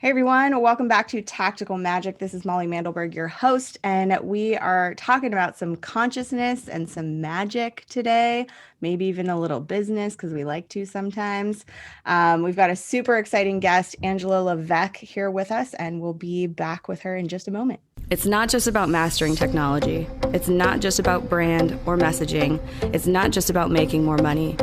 Hey everyone, welcome back to Tactical Magic. This is Molly Mandelberg, your host, and we are talking about some consciousness and some magic today, maybe even a little business because we like to sometimes. We've got a super exciting guest, Angela Levesque, here with us, and we'll be back with her in just a moment. It's not just about mastering technology. It's not just about brand or messaging. It's not just about making more money.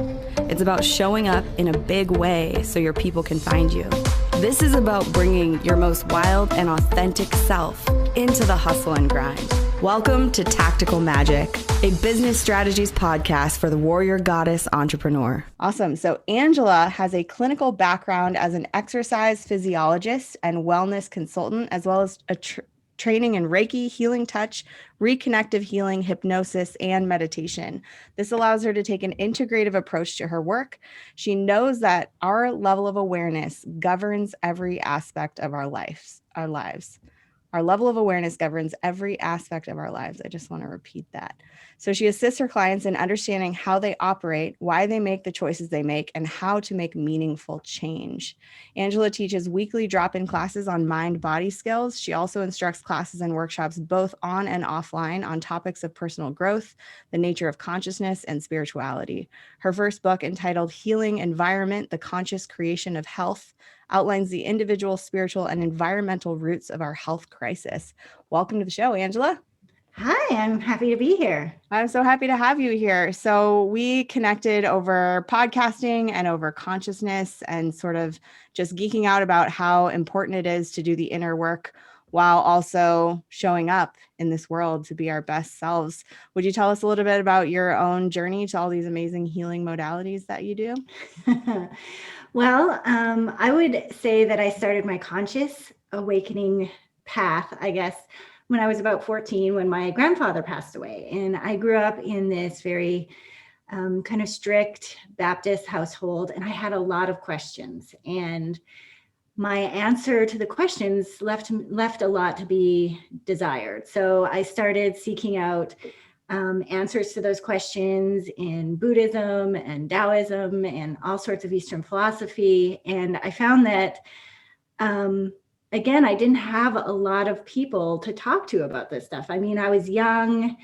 It's about showing up in a big way so your people can find you. This is about bringing your most wild and authentic self into the hustle and grind. Welcome to Tactical Magic, a business strategies podcast for the warrior goddess entrepreneur. Awesome. So Angela has a clinical background as an exercise physiologist and wellness consultant, as well as a training in Reiki, healing touch, reconnective healing, hypnosis, and meditation. This allows her to take an integrative approach to her work. She knows that our level of awareness governs every aspect of our lives. Our level of awareness governs every aspect of our lives. I just want to repeat that. So she assists her clients in understanding how they operate, why they make the choices they make, and how to make meaningful change. Angela teaches weekly drop-in classes on mind-body skills. She also instructs classes and workshops both on and offline on topics of personal growth, the nature of consciousness, and spirituality. Her first book, entitled Healing Environment: The Conscious Creation of Health, outlines the individual, spiritual, and environmental roots of our health crisis. Welcome to the show, Angela. Hi, I'm happy to be here. I'm so happy to have you here. So we connected over podcasting and over consciousness and sort of just geeking out about how important it is to do the inner work while also showing up in this world to be our best selves. Would you tell us a little bit about your own journey to all these amazing healing modalities that you do? Well, I would say that I started my conscious awakening path, I guess, when I was about 14, when my grandfather passed away. And I grew up in this very kind of strict Baptist household, and I had a lot of questions. And my answer to the questions left a lot to be desired. So I started seeking out answers to those questions in Buddhism and Taoism and all sorts of Eastern philosophy. And I found that, again, I didn't have a lot of people to talk to about this stuff. I mean, I was young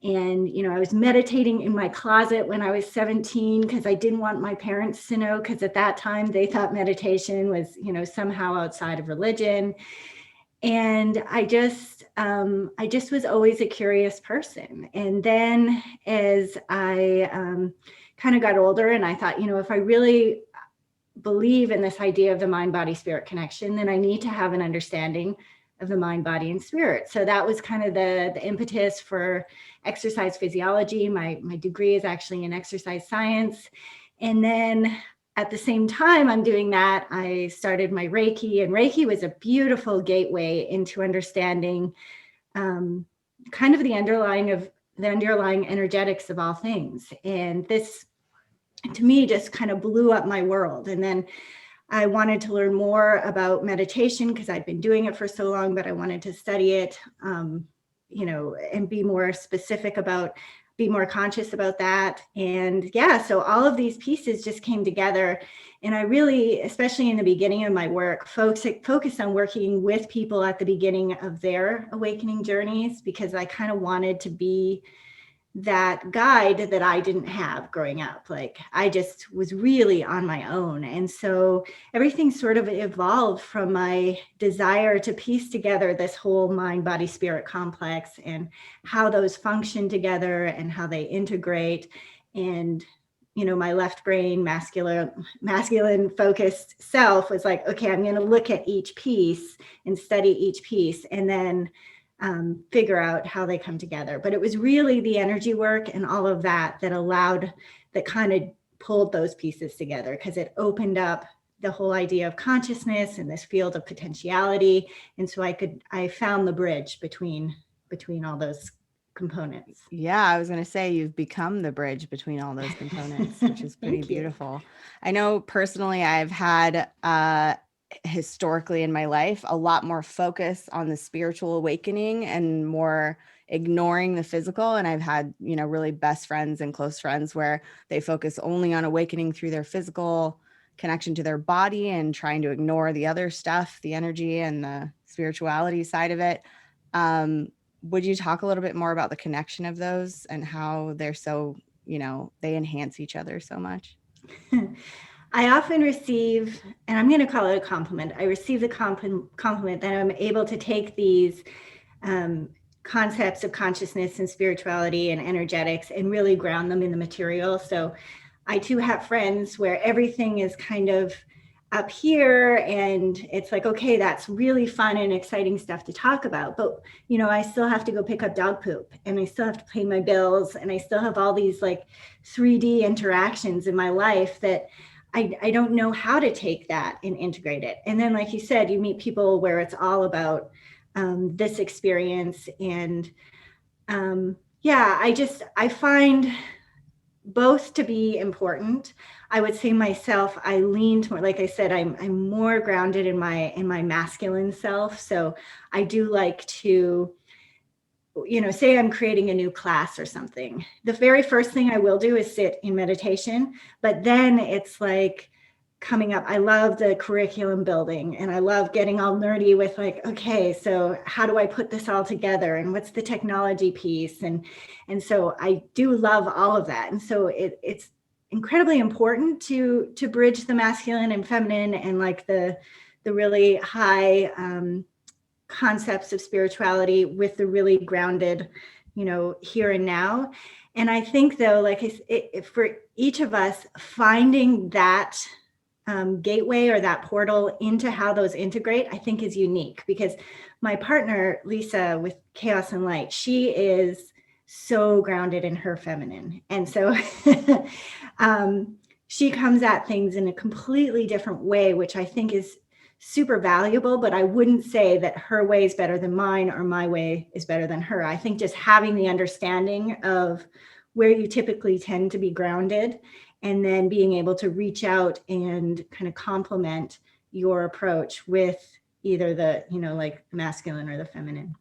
and, I was meditating in my closet when I was 17 because I didn't want my parents to know, because at that time they thought meditation was, somehow outside of religion. And I just was always a curious person. And then as I kind of got older and I thought, if I really believe in this idea of the mind, body, spirit connection, then I need to have an understanding of the mind, body, and spirit. So that was kind of the impetus for exercise physiology. My degree is actually in exercise science. And then at the same time I'm doing that, I started my Reiki, and Reiki was a beautiful gateway into understanding kind of the underlying energetics of all things. And this, to me, just kind of blew up my world. And then I wanted to learn more about meditation because I'd been doing it for so long, but I wanted to study it, and be more specific be more conscious about that. And yeah, so all of these pieces just came together. And I really, especially in the beginning of my work, focused on working with people at the beginning of their awakening journeys, because I kind of wanted to be that guide that I didn't have growing up. Like, I just was really on my own. And so everything sort of evolved from my desire to piece together this whole mind, body, spirit complex and how those function together and how they integrate. And, my left brain, masculine focused self was like, okay, I'm going to look at each piece and study each piece and then figure out how they come together. But it was really the energy work and all of that that kind of pulled those pieces together, because it opened up the whole idea of consciousness and this field of potentiality. And so I found the bridge between all those components. Yeah, I was going to say you've become the bridge between all those components, which is pretty beautiful. I know personally I've had historically in my life a lot more focus on the spiritual awakening and more ignoring the physical. And I've had, really best friends and close friends where they focus only on awakening through their physical connection to their body and trying to ignore the other stuff, the energy and the spirituality side of it. Would you talk a little bit more about the connection of those and how they're so, they enhance each other so much? I often receive, and I'm going to call it a compliment. I receive the compliment that I'm able to take these concepts of consciousness and spirituality and energetics and really ground them in the material. So I too have friends where everything is kind of up here and it's like, okay, that's really fun and exciting stuff to talk about. But, I still have to go pick up dog poop and I still have to pay my bills and I still have all these like 3D interactions in my life that I don't know how to take that and integrate it. And then, like you said, you meet people where it's all about this experience. And I find both to be important. I would say myself, I leaned more, like I said, I'm more grounded in my masculine self. So I do like to, say I'm creating a new class or something. The very first thing I will do is sit in meditation, but then it's like coming up. I love the curriculum building and I love getting all nerdy with like, okay, so how do I put this all together and what's the technology piece? And so I do love all of that. And so it's incredibly important to bridge the masculine and feminine and like the really high concepts of spirituality with the really grounded, here and now. And I think though, like for each of us, finding that gateway or that portal into how those integrate, I think is unique because my partner, Lisa, with Chaos and Light, she is so grounded in her feminine. And so she comes at things in a completely different way, which I think is super valuable, but I wouldn't say that her way is better than mine or my way is better than her. I think just having the understanding of where you typically tend to be grounded and then being able to reach out and kind of complement your approach with either the, like the masculine or the feminine.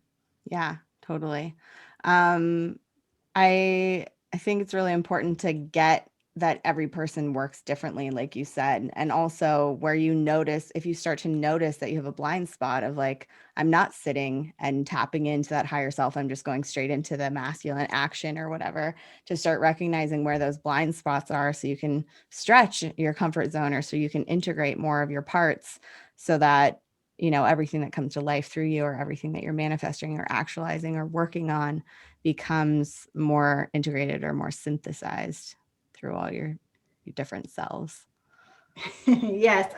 Yeah, totally. I think it's really important to get that every person works differently, like you said. And also where you notice, if you start to notice that you have a blind spot of like, I'm not sitting and tapping into that higher self, I'm just going straight into the masculine action or whatever, to start recognizing where those blind spots are so you can stretch your comfort zone or so you can integrate more of your parts so that, everything that comes to life through you or everything that you're manifesting or actualizing or working on becomes more integrated or more synthesized through all your different cells. Yes,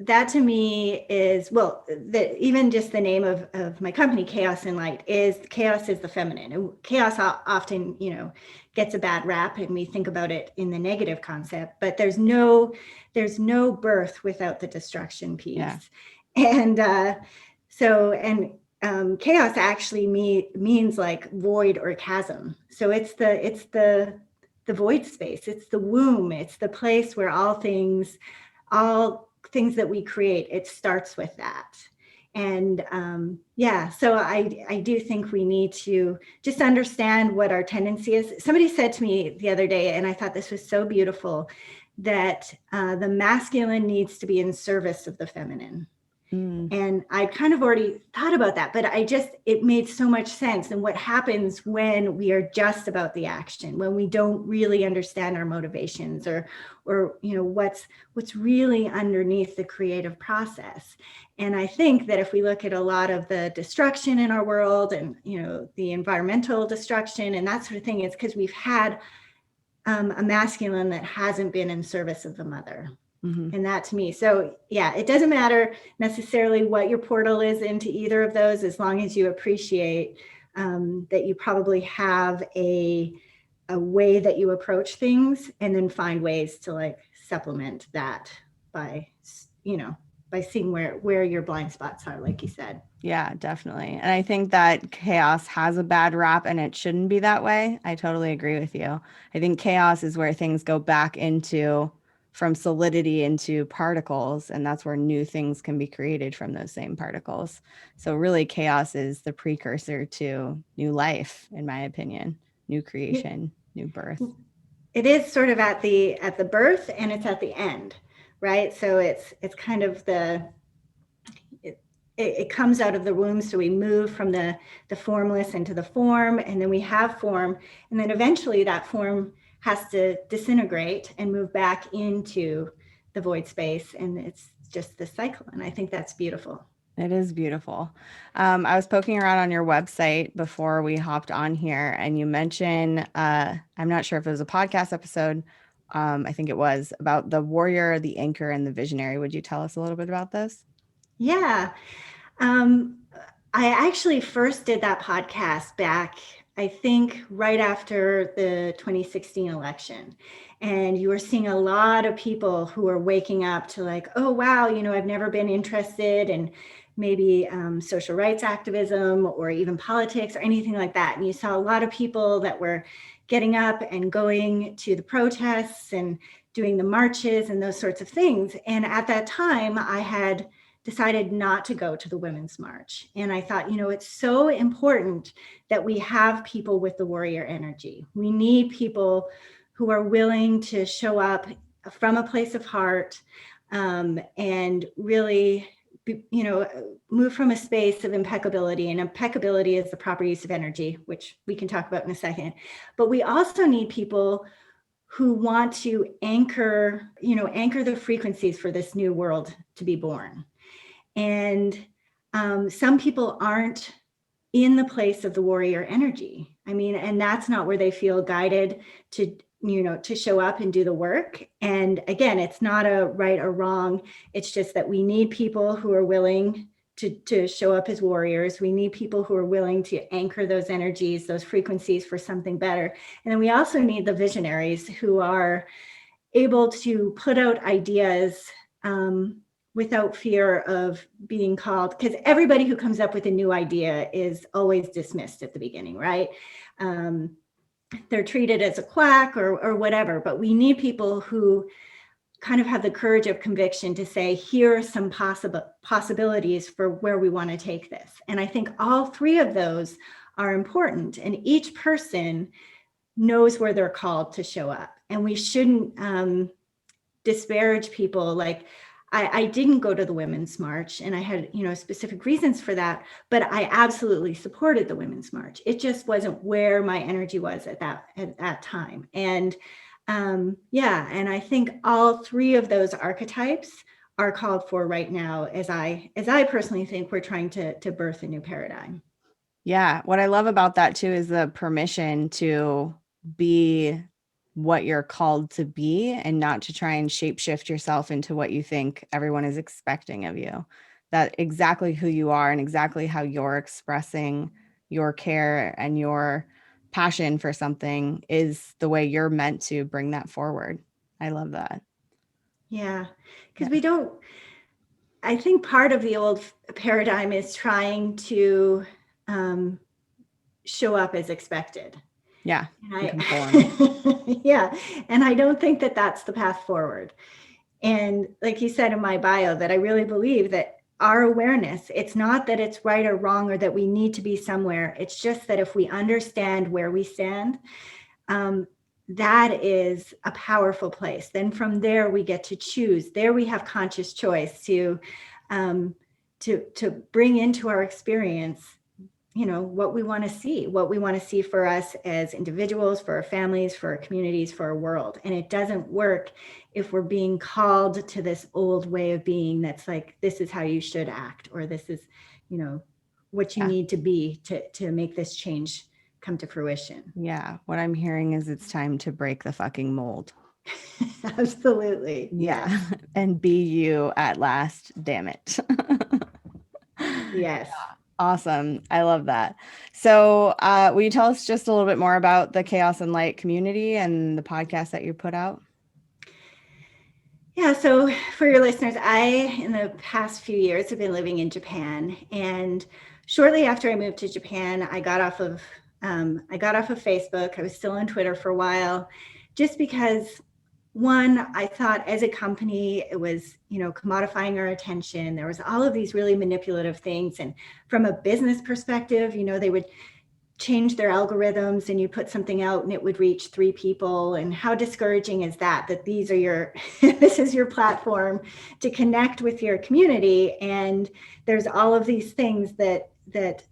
that to me is, well, even just the name of my company, Chaos and Light, chaos is the feminine. And chaos often, gets a bad rap and we think about it in the negative concept, but there's no birth without the destruction piece. Yeah. And chaos actually means like void or chasm. So it's the void space. It's the womb. It's the place where all things that we create, it starts with that. And so I do think we need to just understand what our tendency is. Somebody said to me the other day, and I thought this was so beautiful, that the masculine needs to be in service of the feminine. And I kind of already thought about that, but it made so much sense. And what happens when we are just about the action, when we don't really understand our motivations or what's really underneath the creative process. And I think that if we look at a lot of the destruction in our world and, the environmental destruction and that sort of thing, it's because we've had a masculine that hasn't been in service of the mother. Mm-hmm. And that to me, so yeah, it doesn't matter necessarily what your portal is into either of those, as long as you appreciate that you probably have a way that you approach things, and then find ways to like supplement that by seeing where your blind spots are, like you said. Yeah, definitely. And I think that chaos has a bad rap and it shouldn't be that way. I totally agree with you. I think chaos is where things go back from solidity into particles, and that's where new things can be created from those same particles. So really chaos is the precursor to new life, in my opinion, new creation, new birth. it is sort of at the birth, and it's at the end, right? So it's kind of it comes out of the womb. So we move from the formless into the form, and then we have form, and then eventually that form has to disintegrate and move back into the void space, and it's just this cycle. And I think that's beautiful. It is beautiful. I was poking around on your website before we hopped on here, and you mentioned, I'm not sure if it was a podcast episode, I think it was, about the warrior, the anchor, and the visionary. Would you tell us a little bit about this? Yeah. Um, I actually first did that podcast back, I think, right after the 2016 election. And you were seeing a lot of people who were waking up to like, oh, wow, I've never been interested in maybe social rights activism or even politics or anything like that. And you saw a lot of people that were getting up and going to the protests and doing the marches and those sorts of things. And at that time, I had decided not to go to the Women's March. And I thought, it's so important that we have people with the warrior energy. We need people who are willing to show up from a place of heart, and really, move from a space of impeccability. And impeccability is the proper use of energy, which we can talk about in a second. But we also need people who want to anchor the frequencies for this new world to be born. And some people aren't in the place of the warrior energy. I mean, and that's not where they feel guided to, to show up and do the work. And again, it's not a right or wrong. It's just that we need people who are willing to show up as warriors. We need people who are willing to anchor those energies, those frequencies for something better. And then we also need the visionaries who are able to put out ideas, without fear of being called, because everybody who comes up with a new idea is always dismissed at the beginning, right? They're treated as a quack or whatever, but we need people who kind of have the courage of conviction to say, here are some possibilities for where we want to take this. And I think all three of those are important, and each person knows where they're called to show up. And we shouldn't disparage people. Like, I didn't go to the Women's March, and I had, specific reasons for that, but I absolutely supported the Women's March. It just wasn't where my energy was at that time. And and I think all three of those archetypes are called for right now, as I personally think we're trying to birth a new paradigm. Yeah. What I love about that too is the permission to be what you're called to be, and not to try and shapeshift yourself into what you think everyone is expecting of you. That exactly who you are and exactly how you're expressing your care and your passion for something is the way you're meant to bring that forward. I love that. Yeah. Because I think part of the old paradigm is trying to show up as expected. Yeah. Yeah. And I don't think that that's the path forward. And like you said in my bio, that I really believe that our awareness, it's not that it's right or wrong or that we need to be somewhere. It's just that if we understand where we stand, that is a powerful place. Then from there, we get to choose. There we have conscious choice to bring into our experience, what we want to see for us as individuals, for our families, for our communities, for our world. And it doesn't work if we're being called to this old way of being that's like, this is how you should act, or this is, what you need to be to make this change come to fruition. Yeah. What I'm hearing is it's time to break the fucking mold. Absolutely. Yeah. And be you at last. Damn it. Yes. Awesome. I love that. So will you tell us just a little bit more about the Chaos and Light community and the podcast that you put out? Yeah. So for your listeners, in the past few years, have been living in Japan. And shortly after I moved to Japan, I got off of Facebook. I was still on Twitter for a while, just because, one, I thought as a company, it was, commodifying our attention. There was all of these really manipulative things. And from a business perspective, they would change their algorithms and you put something out and it would reach 3 people. And how discouraging is that these are your, this is your platform to connect with your community. And there's all of these things that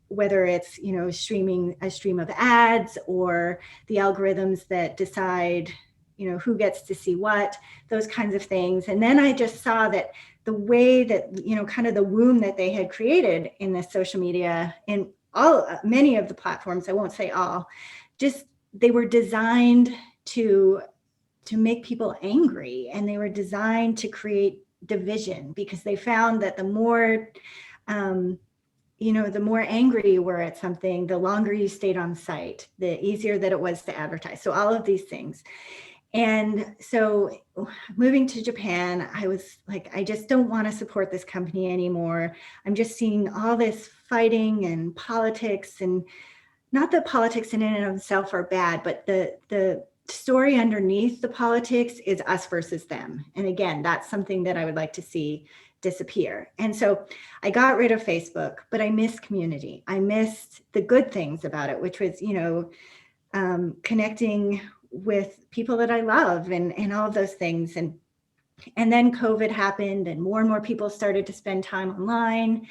whether it's, streaming a stream of ads or the algorithms that decide, who gets to see what, those kinds of things. And then I just saw that the way that, kind of the womb that they had created in this social media and many of the platforms, I won't say all, just they were designed to make people angry, and they were designed to create division, because they found that the more the more angry you were at something, the longer you stayed on site, the easier that it was to advertise. So all of these things. And so moving to Japan, I was like, I just don't want to support this company anymore. I'm just seeing all this fighting and politics, and not that politics in and of itself are bad, but the story underneath the politics is us versus them. And again, that's something that I would like to see disappear. And so I got rid of Facebook, but I missed community. I missed the good things about it, which was, connecting with people that I love and all of those things. And then COVID happened, and more people started to spend time online.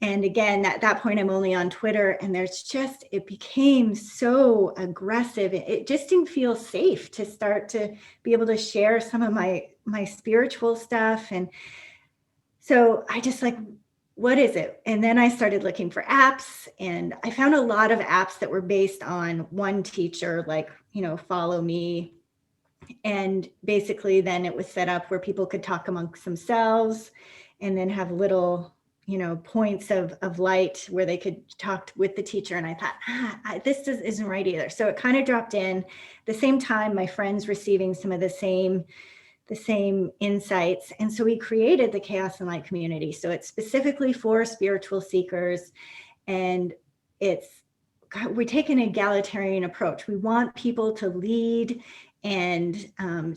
And again, at that point, I'm only on Twitter, and it became so aggressive. It just didn't feel safe to start to be able to share some of my spiritual stuff. And so I just like, what is it? And then I started looking for apps, and I found a lot of apps that were based on one teacher, like, follow me. And basically then it was set up where people could talk amongst themselves, and then have little, points of light where they could talk with the teacher. And I thought, this isn't right either. So it kind of dropped in. The same time, my friends receiving some of the same insights. And so we created the Chaos and Light community. So it's specifically for spiritual seekers. And we take an egalitarian approach. We want people to lead and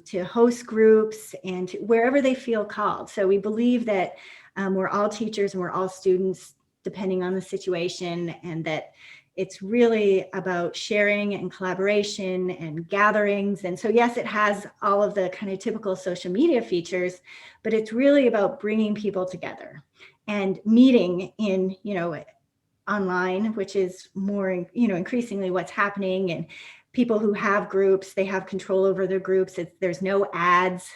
to host groups and wherever they feel called. So we believe that we're all teachers and we're all students, depending on the situation, and that it's really about sharing and collaboration and gatherings. And so, yes, it has all of the kind of typical social media features, but it's really about bringing people together and meeting in, online, which is more, increasingly what's happening. And people who have groups, they have control over their groups. There's no ads,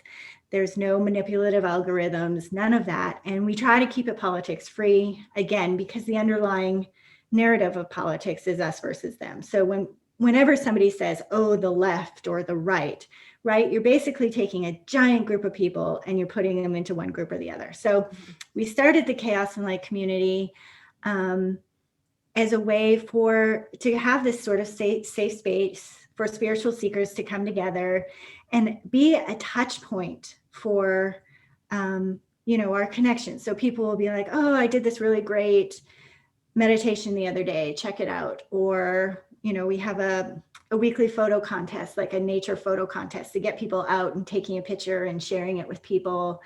there's no manipulative algorithms, none of that. And we try to keep it politics free, again, because the underlying narrative of politics is us versus them. So whenever somebody says, oh, the left or the right, you're basically taking a giant group of people and you're putting them into one group or the other. So we started the Chaos and Light community as a way to have this sort of safe space for spiritual seekers to come together and be a touch point for, our connection. So people will be like, oh, I did this really great meditation the other day, check it out. Or, we have a weekly photo contest, like a nature photo contest, to get people out and taking a picture and sharing it with people.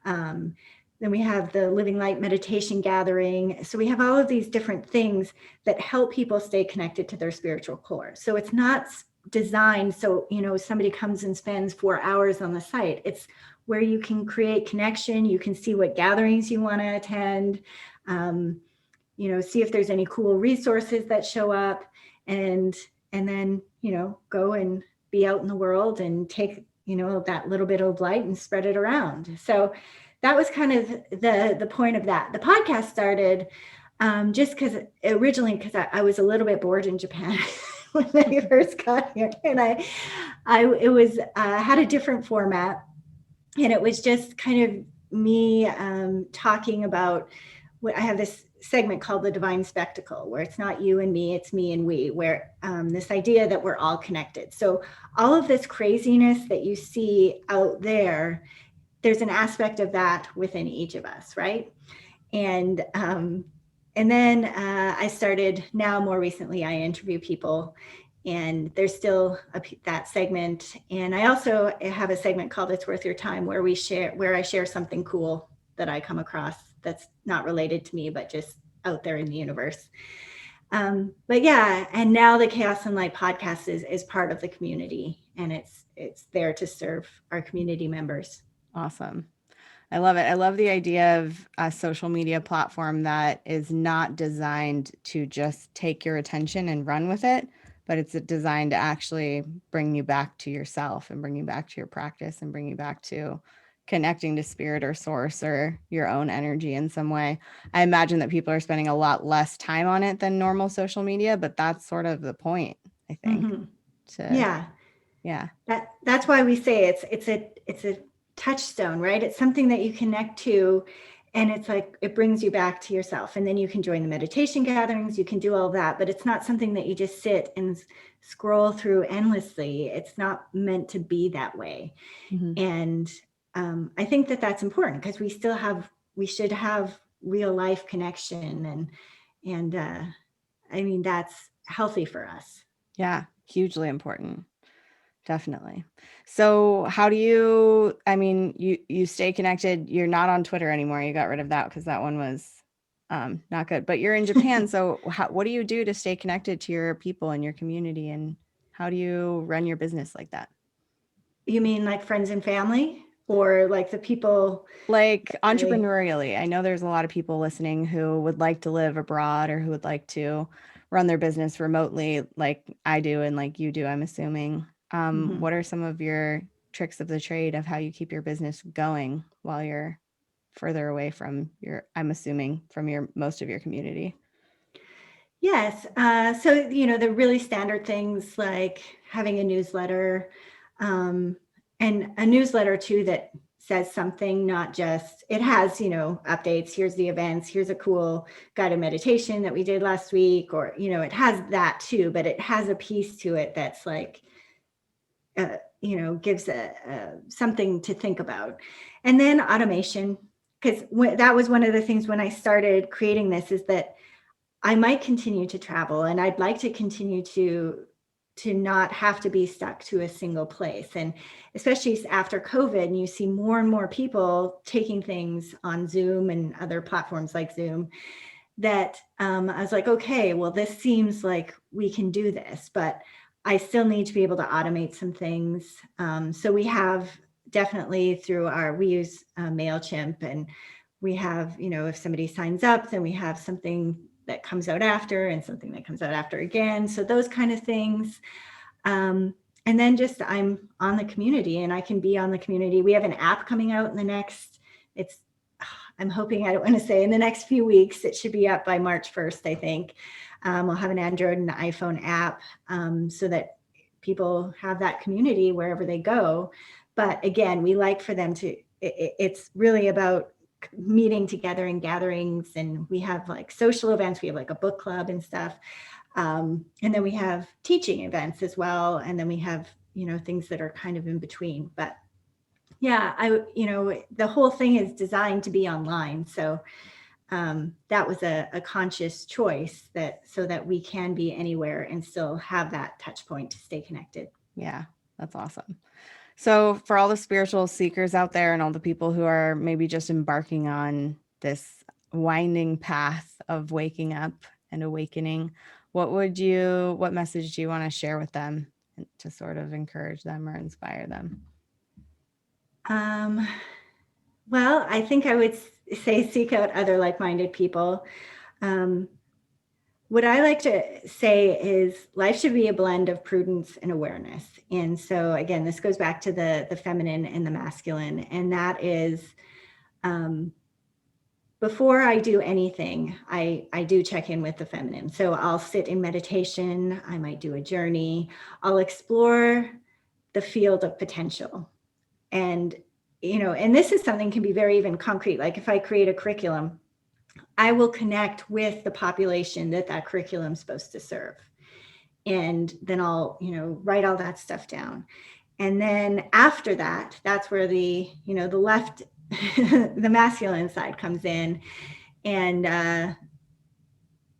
Then we have the Living Light meditation gathering. So we have all of these different things that help people stay connected to their spiritual core. So it's not designed so, somebody comes and spends 4 hours on the site. It's where you can create connection. You can see what gatherings you want to attend, see if there's any cool resources that show up, and then, go and be out in the world and take, that little bit of light and spread it around. So that was kind of the point of that. The podcast started just because I was a little bit bored in Japan when I first got here, and I had a different format, and it was just kind of me talking about what I have this segment called the Divine Spectacle, where it's not you and me, it's me and we, where this idea that we're all connected. So all of this craziness that you see out there's an aspect of that within each of us, right? And then I started, now more recently, I interview people, and there's still that segment. And I also have a segment called It's Worth Your Time, where I share something cool that I come across that's not related to me, but just out there in the universe. But yeah, and now the Chaos and Light podcast is part of the community, and it's there to serve our community members. Awesome. I love it. I love the idea of a social media platform that is not designed to just take your attention and run with it, but it's designed to actually bring you back to yourself and bring you back to your practice and bring you back to connecting to spirit or source or your own energy in some way. I imagine that people are spending a lot less time on it than normal social media, but that's sort of the point, I think. Mm-hmm. To Yeah, yeah. that's why we say it's a touchstone, right? It's something that you connect to, and it's like it brings you back to yourself. And then you can join the meditation gatherings, you can do all that, but it's not something that you just sit and scroll through endlessly. It's not meant to be that way. Mm-hmm. And I think that that's important, because we should have real life connection, and I mean, that's healthy for us. Yeah, hugely important. Definitely. So how do you, I mean, you stay connected. You're not on Twitter anymore. You got rid of that because that one was not good. But you're in Japan. So what do you do to stay connected to your people and your community? And how do you run your business like that? You mean like friends and family, or like the people? Like I, entrepreneurially, I know there's a lot of people listening who would like to live abroad or who would like to run their business remotely like I do and like you do, I'm assuming. Mhm. What are some of your tricks of the trade of how you keep your business going while you're further away from your, I'm assuming, from your most of your community? Yes. So, the really standard things like having a newsletter, um, and a newsletter too that says something, not just, it has, updates. Here's the events. Here's a cool guided meditation that we did last week, or, it has that too, but it has a piece to it that's like, gives a something to think about. And then automation, because that was one of the things when I started creating this, is that I might continue to travel, and I'd like to continue to not have to be stuck to a single place. And especially after COVID, and you see more and more people taking things on Zoom and other platforms like Zoom, that I was like, okay, well, this seems like we can do this, but I still need to be able to automate some things. So we have definitely we use MailChimp, and we have, if somebody signs up, then we have something that comes out after and something that comes out after again. So those kind of things. And then just I'm on the community, and I can be on the community. We have an app coming out in the next, I'm hoping, I don't want to say in the next few weeks, it should be up by March 1st, I think. We'll have an Android and an iPhone app, so that people have that community wherever they go. But again, we like for them to, it's really about meeting together in gatherings, and we have like social events. We have like a book club and stuff. And then we have teaching events as well. And then we have, things that are kind of in between. But yeah, the whole thing is designed to be online. So that was a conscious choice, so that we can be anywhere and still have that touch point to stay connected. Yeah, that's awesome. So, for all the spiritual seekers out there and all the people who are maybe just embarking on this winding path of waking up and awakening, what message do you want to share with them to sort of encourage them or inspire them? Well, I think I would say seek out other like-minded people. Um, what I like to say is life should be a blend of prudence and awareness. And so again, this goes back to the feminine and the masculine. And that is, before I do anything, I do check in with the feminine. So I'll sit in meditation. I might do a journey. I'll explore the field of potential. And, and this is something can be very even concrete. Like if I create a curriculum, I will connect with the population that curriculum is supposed to serve. And then I'll, write all that stuff down. And then after that, that's where the left, the masculine side comes in. And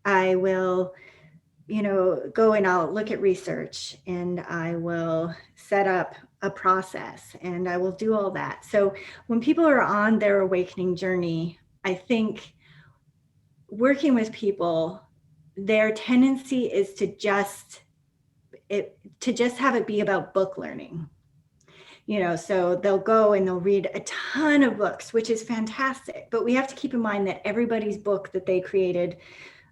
I will, go and I'll look at research, and I will set up a process, and I will do all that. So when people are on their awakening journey, I think working with people their tendency is to just have it be about book learning. So they'll go and they'll read a ton of books, which is fantastic. But we have to keep in mind that everybody's book that they created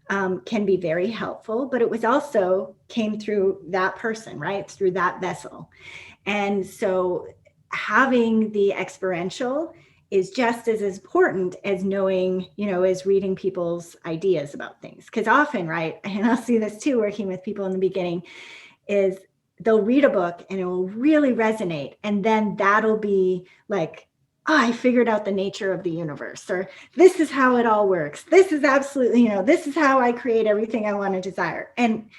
can be very helpful, but it was also came through that person, right? Through that vessel. And so having the experiential is just as important as knowing, as reading people's ideas about things. Because often, right, and I'll see this too, working with people in the beginning, is they'll read a book and it will really resonate. And then that'll be like, oh, I figured out the nature of the universe, or this is how it all works. This is absolutely, this is how I create everything I want to desire. And,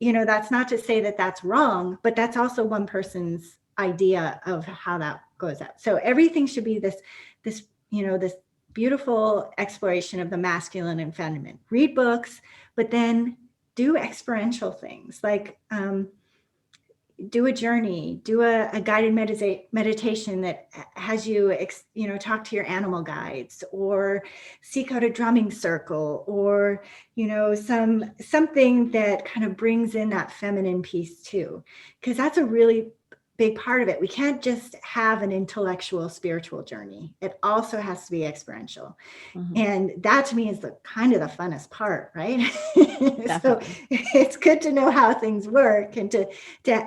that's not to say that that's wrong, but that's also one person's idea of how that goes out. So everything should be this beautiful exploration of the masculine and feminine. Read books, but then do experiential things like, do a journey, do a guided meditation that has you, talk to your animal guides, or seek out a drumming circle, or, something that kind of brings in that feminine piece too, because that's a really big part of it. We can't just have an intellectual, spiritual journey. It also has to be experiential. Mm-hmm. And that to me is the kind of the funnest part, right? So it's good to know how things work, and to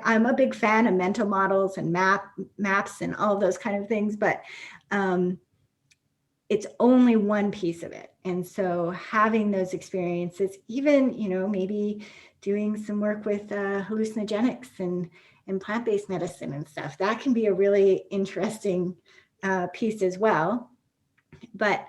I'm a big fan of mental models and maps and all of those kind of things, but it's only one piece of it. And so having those experiences, even, maybe doing some work with hallucinogenics and plant-based medicine and stuff, that can be a really interesting piece as well. But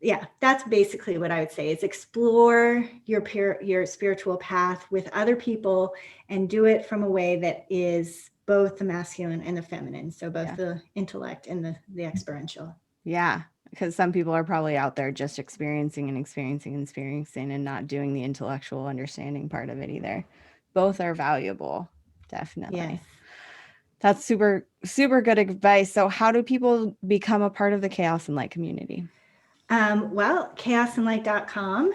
yeah, that's basically what I would say, is explore your spiritual path with other people, and do it from a way that is both the masculine and the feminine. So both the intellect and the experiential. Yeah. Because some people are probably out there just experiencing and not doing the intellectual understanding part of it either. Both are valuable. Definitely. Yes. That's super, super good advice. So how do people become a part of the Chaos and Light community? Well, chaosandlight.com.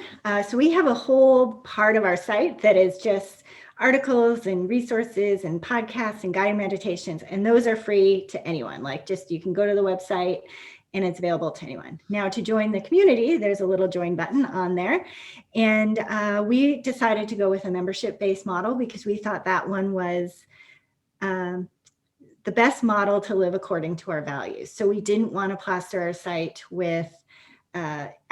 So we have a whole part of our site that is just articles and resources and podcasts and guided meditations. And those are free to anyone. You can go to the website and it's available to anyone. Now, to join the community, there's a little join button on there. And we decided to go with a membership-based model because we thought that one was the best model to live according to our values. So we didn't want to plaster our site with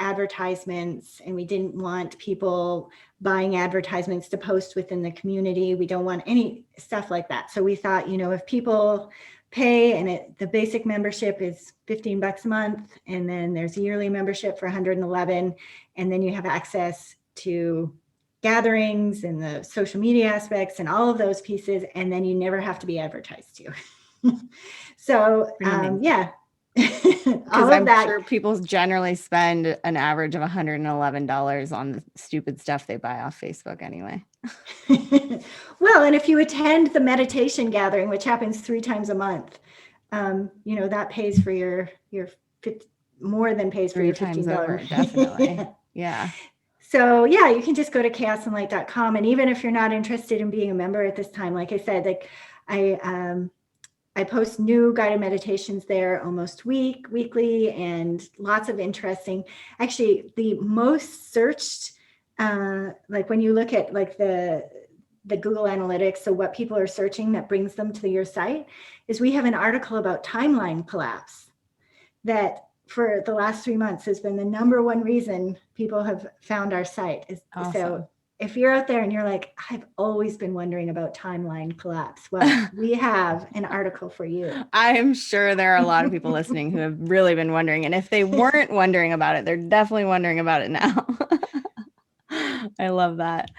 advertisements, and we didn't want people buying advertisements to post within the community. We don't want any stuff like that. So we thought, if people pay, and the basic membership is $15 a month, and then there's a yearly membership for $111, and then you have access to gatherings and the social media aspects and all of those pieces, and then you never have to be advertised to. So yeah. Because I'm sure people generally spend an average of $111 on the stupid stuff they buy off Facebook anyway. Well, and if you attend the meditation gathering, which happens 3 times a month, that pays for your more than pays for your $15. Definitely. Yeah. So yeah, you can just go to chaosandlight.com. And even if you're not interested in being a member at this time, like I said, I post new guided meditations there almost weekly, and lots of interesting, actually the most searched, when you look at the Google Analytics, so what people are searching that brings them to your site, is we have an article about timeline collapse that for the last 3 months has been the number one reason people have found our site. Awesome. So if you're out there and you're like, I've always been wondering about timeline collapse, well, we have an article for you. I am sure there are a lot of people listening who have really been wondering. And if they weren't wondering about it, they're definitely wondering about it now. I love that.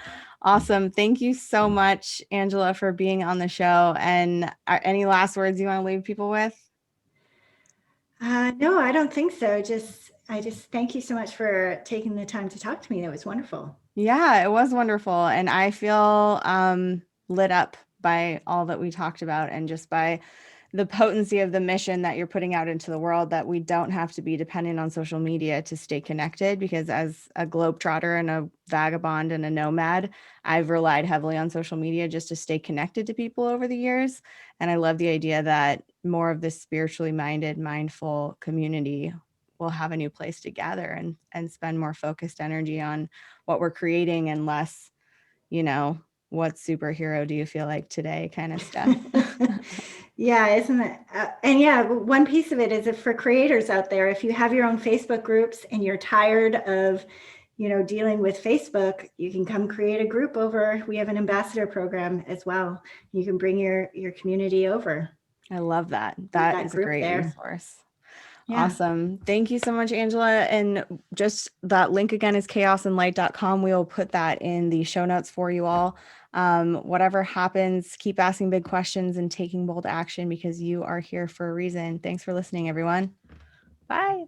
Awesome. Thank you so much, Angela, for being on the show. And any last words you want to leave people with? No, I don't think so. I just thank you so much for taking the time to talk to me. That was wonderful. Yeah, it was wonderful. And I feel lit up by all that we talked about, and just by the potency of the mission that you're putting out into the world, that we don't have to be dependent on social media to stay connected. Because as a globetrotter and a vagabond and a nomad, I've relied heavily on social media just to stay connected to people over the years. And I love the idea that more of this spiritually minded, mindful community will have a new place to gather and spend more focused energy on what we're creating and less, what superhero do you feel like today kind of stuff. Yeah, isn't it? And yeah, one piece of it is, if for creators out there, if you have your own Facebook groups and you're tired of, dealing with Facebook, you can come create a group over. We have an ambassador program as well. You can bring your community over. I love that. That is a great resource. Yeah. Awesome. Thank you so much, Angela. And just that link again is chaosandlight.com. We'll put that in the show notes for you all. Whatever happens, keep asking big questions and taking bold action, because you are here for a reason. Thanks for listening, everyone. Bye.